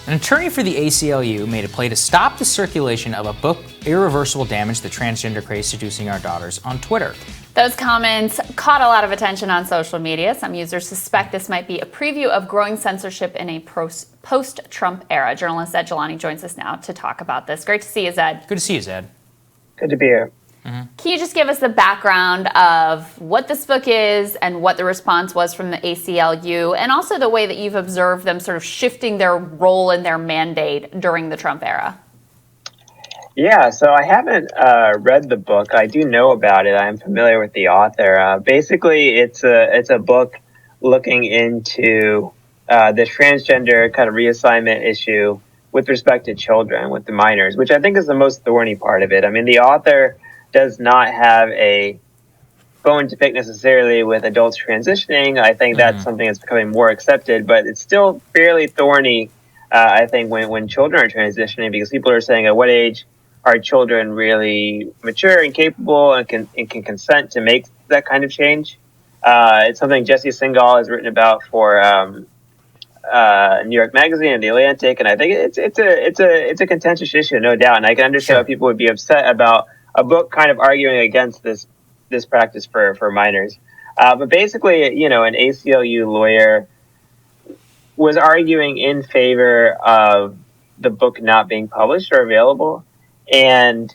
An attorney for the ACLU made a play to stop the circulation of a book, Irreversible Damage, the Transgender Craze Seducing Our Daughters, on Twitter. Those comments caught a lot of attention on social media. Some users suspect this might be a preview of growing censorship in a post-Trump era. Journalist Zaid Jilani joins us now to talk about this. Great to see you, Zaid. Good to see you, Zaid. Good to be here. Can you just give us the background of what this book is and what the response was from the ACLU, and also the way that you've observed them sort of shifting their role and their mandate during the Trump era? Yeah, so I haven't read the book. I do know about it. I'm familiar with the author. Basically, it's a book looking into the transgender kind of reassignment issue with respect to children, with the minors, which I think is the most thorny part of it. I mean, the author does not have a bone to pick necessarily with adults transitioning. I think that's something that's becoming more accepted, but it's still fairly thorny, I think, when children are transitioning, because people are saying, at what age are children really mature and capable and can consent to make that kind of change? It's something Jesse Singal has written about for New York Magazine and The Atlantic, and I think it's a contentious issue, no doubt. And I can understand why people would be upset about a book kind of arguing against this practice for minors. But basically, an ACLU lawyer was arguing in favor of the book not being published or available. And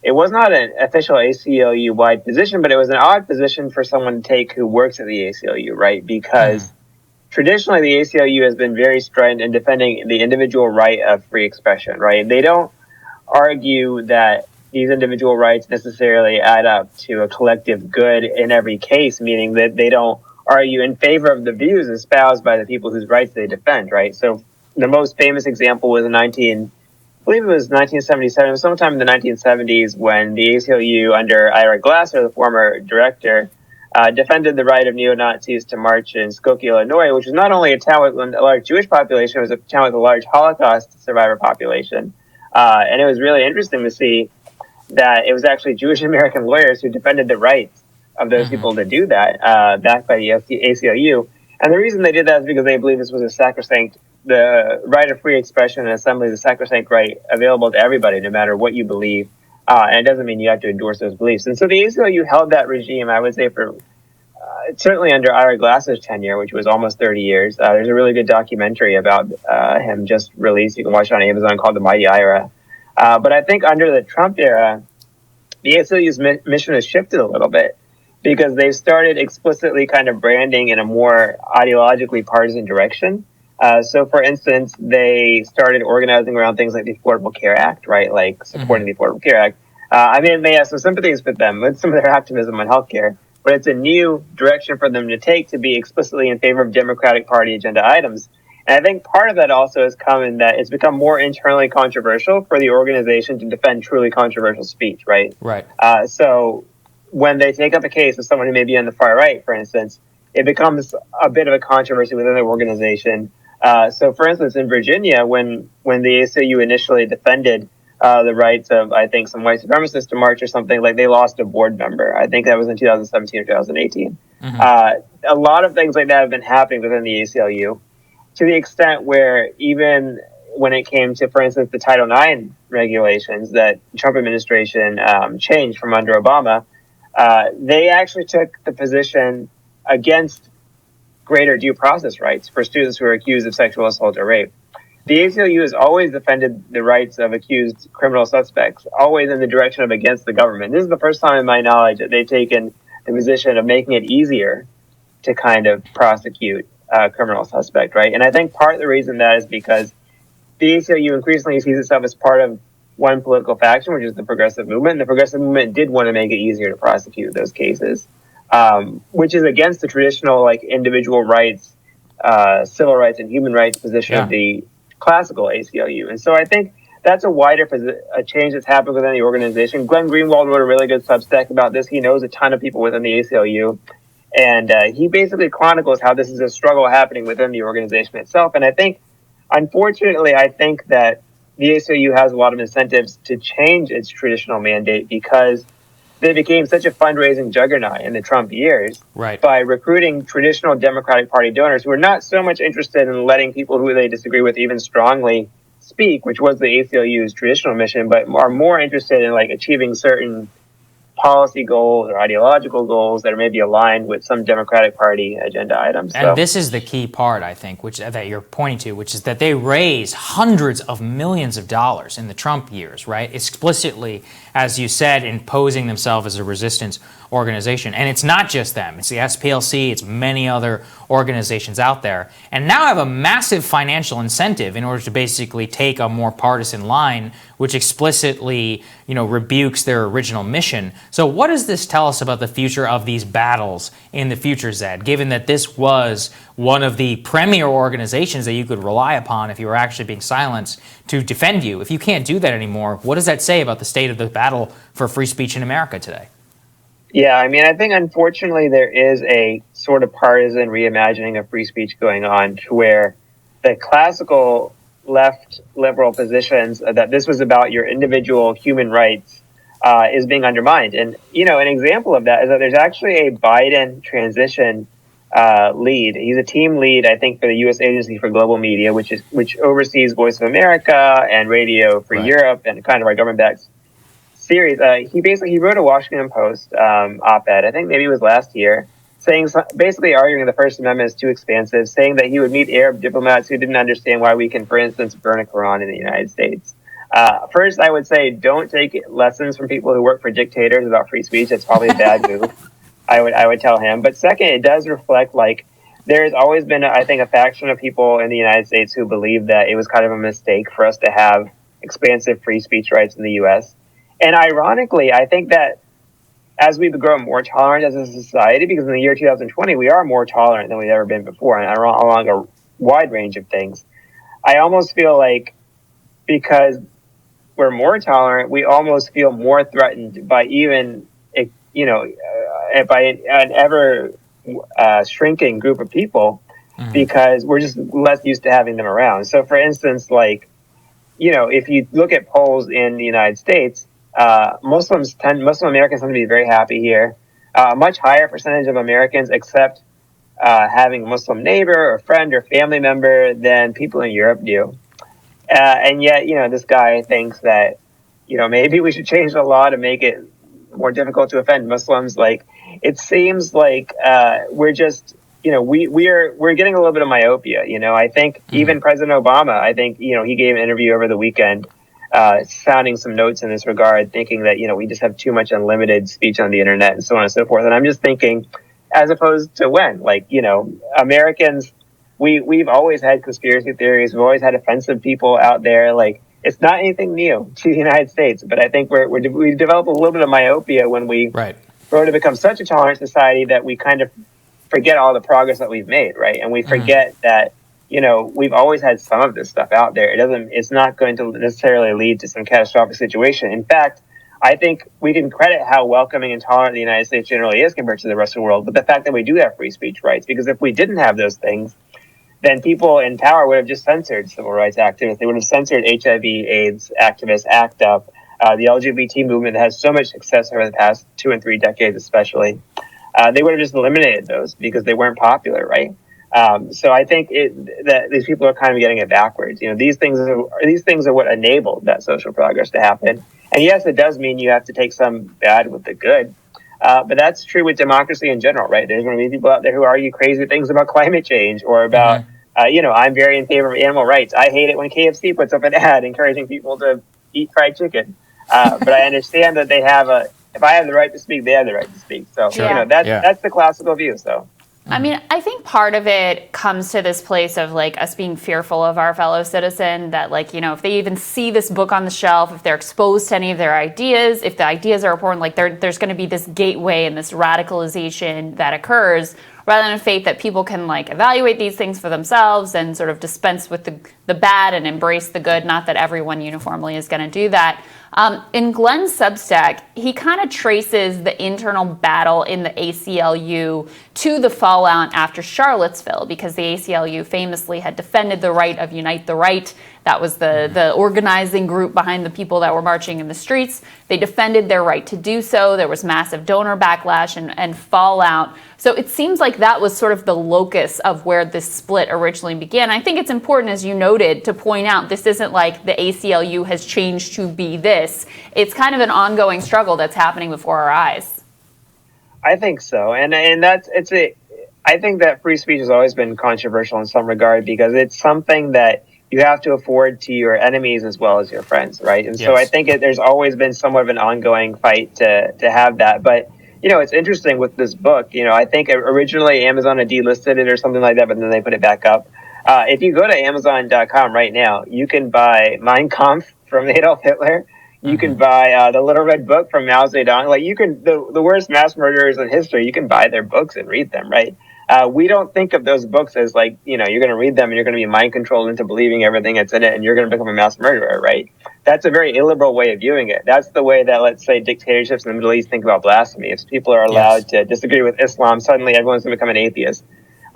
it was not an official ACLU-wide position, but it was an odd position for someone to take who works at the ACLU, right? Because traditionally, the ACLU has been very strident in defending the individual right of free expression, right? They don't argue that these individual rights necessarily add up to a collective good in every case, meaning that they don't argue in favor of the views espoused by the people whose rights they defend, right? So the most famous example was I believe it was 1977, sometime in the 1970s, when the ACLU, under Ira Glasser, the former director, defended the right of neo-Nazis to march in Skokie, Illinois, which was not only a town with a large Jewish population, it was a town with a large Holocaust survivor population. And it was really interesting to see that it was actually Jewish American lawyers who defended the rights of those people to do that, backed by the ACLU. And the reason they did that is because they believe this was a sacrosanct, the right of free expression and assembly is a sacrosanct right available to everybody, no matter what you believe. And it doesn't mean you have to endorse those beliefs. And so the ACLU held that regime, I would say, for certainly under Ira Glasser's tenure, which was almost 30 years. There's a really good documentary about him just released. You can watch it on Amazon, called The Mighty Ira. But I think under the Trump era, the ACLU's mission has shifted a little bit, because they've started explicitly kind of branding in a more ideologically partisan direction. So, for instance, they started organizing around things like the Affordable Care Act, right? Like supporting the Affordable Care Act. I mean, it may have some sympathies with them, with some of their activism on healthcare, but it's a new direction for them to take, to be explicitly in favor of Democratic Party agenda items. And I think part of that also has come in that it's become more internally controversial for the organization to defend truly controversial speech, right? Right. So when they take up a case of someone who may be on the far right, for instance, it becomes a bit of a controversy within the organization. So, for instance, in Virginia, when the ACLU initially defended the rights of, I think, some white supremacists to march or something, like, they lost a board member. I think that was in 2017 or 2018. A lot of things like that have been happening within the ACLU, to the extent where even when it came to, for instance, the Title IX regulations that the Trump administration changed from under Obama, they actually took the position against greater due process rights for students who are accused of sexual assault or rape. The ACLU has always defended the rights of accused criminal suspects, always in the direction of against the government. This is the first time in my knowledge that they've taken the position of making it easier to kind of prosecute a criminal suspect, right? And I think part of the reason that is because the ACLU increasingly sees itself as part of one political faction, which is the progressive movement. And the progressive movement did want to make it easier to prosecute those cases, which is against the traditional, like, individual rights, civil rights and human rights position of the classical ACLU. And so I think that's a change that's happened within the organization. Glenn Greenwald wrote a really good Substack about this. He knows a ton of people within the ACLU. And he basically chronicles how this is a struggle happening within the organization itself. And I think, unfortunately, that the ACLU has a lot of incentives to change its traditional mandate, because they became such a fundraising juggernaut in the Trump years by recruiting traditional Democratic Party donors who are not so much interested in letting people who they disagree with even strongly speak, which was the ACLU's traditional mission, but are more interested in like achieving certain policy goals or ideological goals that are maybe aligned with some Democratic Party agenda items. And this is the key part, I think, which that you're pointing to, which is that they raised hundreds of millions of dollars in the Trump years, right? Explicitly, as you said, imposing themselves as a resistance organization. And it's not just them. It's the SPLC. It's many other organizations out there. And now have a massive financial incentive in order to basically take a more partisan line, which explicitly, rebukes their original mission. So what does this tell us about the future of these battles in the future, Zaid, given that this was one of the premier organizations that you could rely upon if you were actually being silenced to defend you? If you can't do that anymore, what does that say about the state of the battle for free speech in America today? Yeah, I mean, I think unfortunately there is a sort of partisan reimagining of free speech going on to where the classical left liberal positions that this was about your individual human rights is being undermined. And, an example of that is that there's actually a Biden transition lead. He's a team lead, I think, for the U.S. Agency for Global Media, which oversees Voice of America and Radio Free Europe and kind of our government-backed series. He wrote a Washington Post op-ed, I think maybe it was last year, basically arguing the First Amendment is too expansive, saying that he would meet Arab diplomats who didn't understand why we can, for instance, burn a Quran in the United States. First, I would say don't take lessons from people who work for dictators about free speech. It's probably a bad move. I would tell him. But second, it does reflect there's always been, I think, a faction of people in the United States who believe that it was kind of a mistake for us to have expansive free speech rights in the U.S. And ironically, I think that as we grow more tolerant as a society, because in the year 2020, we are more tolerant than we've ever been before and along a wide range of things. I almost feel like because we're more tolerant, we almost feel more threatened by even, by an ever shrinking group of people because we're just less used to having them around. So, for instance, if you look at polls in the United States, Muslim Americans tend to be very happy here. A much higher percentage of Americans accept having a Muslim neighbor or friend or family member than people in Europe do. And yet, this guy thinks that, maybe we should change the law to make it more difficult to offend Muslims. It seems like we're just, we're getting a little bit of myopia. I think even President Obama, he gave an interview over the weekend sounding some notes in this regard, thinking that, we just have too much unlimited speech on the internet and so on and so forth. And I'm just thinking, as opposed to when, Americans, we've always had conspiracy theories. We've always had offensive people out there. It's not anything new to the United States, but I think we develop a little bit of myopia when we grow to become such a tolerant society that we kind of forget all the progress that we've made, right? And we forget that, we've always had some of this stuff out there. It's not going to necessarily lead to some catastrophic situation. In fact, I think we can credit how welcoming and tolerant the United States generally is compared to the rest of the world, but the fact that we do have free speech rights, because if we didn't have those things, then people in power would have just censored civil rights activists. They would have censored HIV/AIDS activists, ACT UP, the LGBT movement that has so much success over the past 2 and 3 decades, especially. They would have just eliminated those because they weren't popular, right? So I think that these people are kind of getting it backwards. These things are what enabled that social progress to happen. And yes, it does mean you have to take some bad with the good. But that's true with democracy in general, right? There's going to be people out there who argue crazy things about climate change or about, I'm very in favor of animal rights. I hate it when KFC puts up an ad encouraging people to eat fried chicken. But I understand that if I have the right to speak, they have the right to speak. So, that's the classical view. So. I mean, I think part of it comes to this place of us being fearful of our fellow citizen, that if they even see this book on the shelf, if they're exposed to any of their ideas, if the ideas are important, there's going to be this gateway and this radicalization that occurs, rather than a faith that people can evaluate these things for themselves and sort of dispense with the bad and embrace the good. Not that everyone uniformly is going to do that. In Glenn's Substack, he kind of traces the internal battle in the ACLU to the fallout after Charlottesville, because the ACLU famously had defended the right of Unite the Right. That was the organizing group behind the people that were marching in the streets. They defended their right to do so. There was massive donor backlash and fallout. So it seems like that was sort of the locus of where this split originally began. I think it's important, as you noted, to point out this isn't like the ACLU has changed to be this. It's kind of an ongoing struggle that's happening before our eyes. I think so, and I think that free speech has always been controversial in some regard, because it's something that you have to afford to your enemies as well as your friends, right? And so I think there's always been somewhat of an ongoing fight to have that. But, it's interesting with this book. I think originally Amazon had delisted it or something like that, but then they put it back up. If you go to Amazon.com right now, you can buy Mein Kampf from Adolf Hitler. You can buy the Little Red Book from Mao Zedong. Like, you can, the worst mass murderers in history, you can buy their books and read them, right? We don't think of those books as like, you're going to read them and you're going to be mind controlled into believing everything that's in it and you're going to become a mass murderer, right? That's a very illiberal way of viewing it. That's the way that, let's say, dictatorships in the Middle East think about blasphemy. If people are allowed to disagree with Islam, suddenly everyone's going to become an atheist.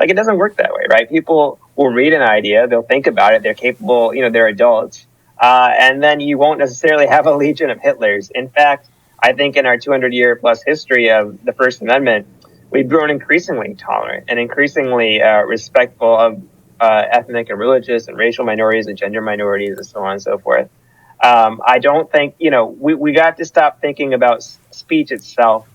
Like, it doesn't work that way, right? People will read an idea, they'll think about it, they're capable, they're adults. And then you won't necessarily have a legion of Hitlers. In fact, I think in our 200-year plus history of the First Amendment, we've grown increasingly tolerant and increasingly respectful of ethnic and religious and racial minorities and gender minorities and so on and so forth. I don't think, we got to stop thinking about speech itself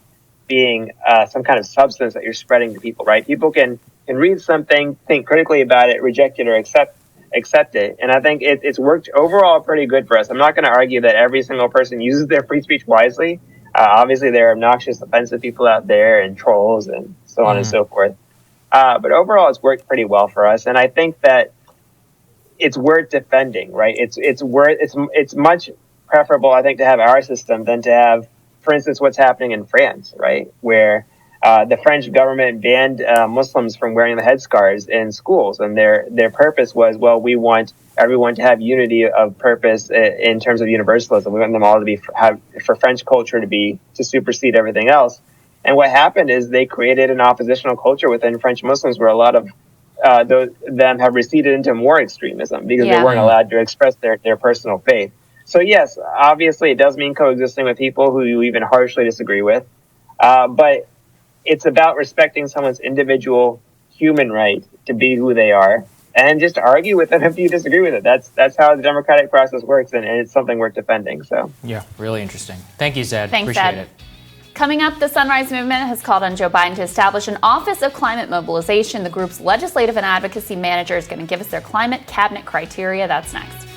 being some kind of substance that you're spreading to people, right? People can read something, think critically about it, reject it, or accept it. And I think it's worked overall pretty good for us. I'm not going to argue that every single person uses their free speech wisely. Obviously, there are obnoxious, offensive people out there and trolls and so on and so forth. But overall, it's worked pretty well for us. And I think that it's worth defending, right? It's much preferable, I think, to have our system than to have, for instance, what's happening in France, right? Where the French government banned Muslims from wearing the headscarves in schools. And their purpose was, well, we want everyone to have unity of purpose in terms of universalism. We want them all to for French culture to supersede everything else. And what happened is they created an oppositional culture within French Muslims where a lot of them have receded into more extremism because they weren't allowed to express their personal faith. So yes, obviously it does mean coexisting with people who you even harshly disagree with. But it's about respecting someone's individual human right to be who they are and just argue with them if you disagree with it. That's how the democratic process works, and it's something worth defending. So yeah, really interesting. Thank you, Zaid. Thanks, Appreciate Zaid. it. Coming up, the Sunrise Movement has called on Joe Biden to establish an Office of Climate Mobilization. The group's legislative and advocacy manager is going to give us their climate cabinet criteria. That's next.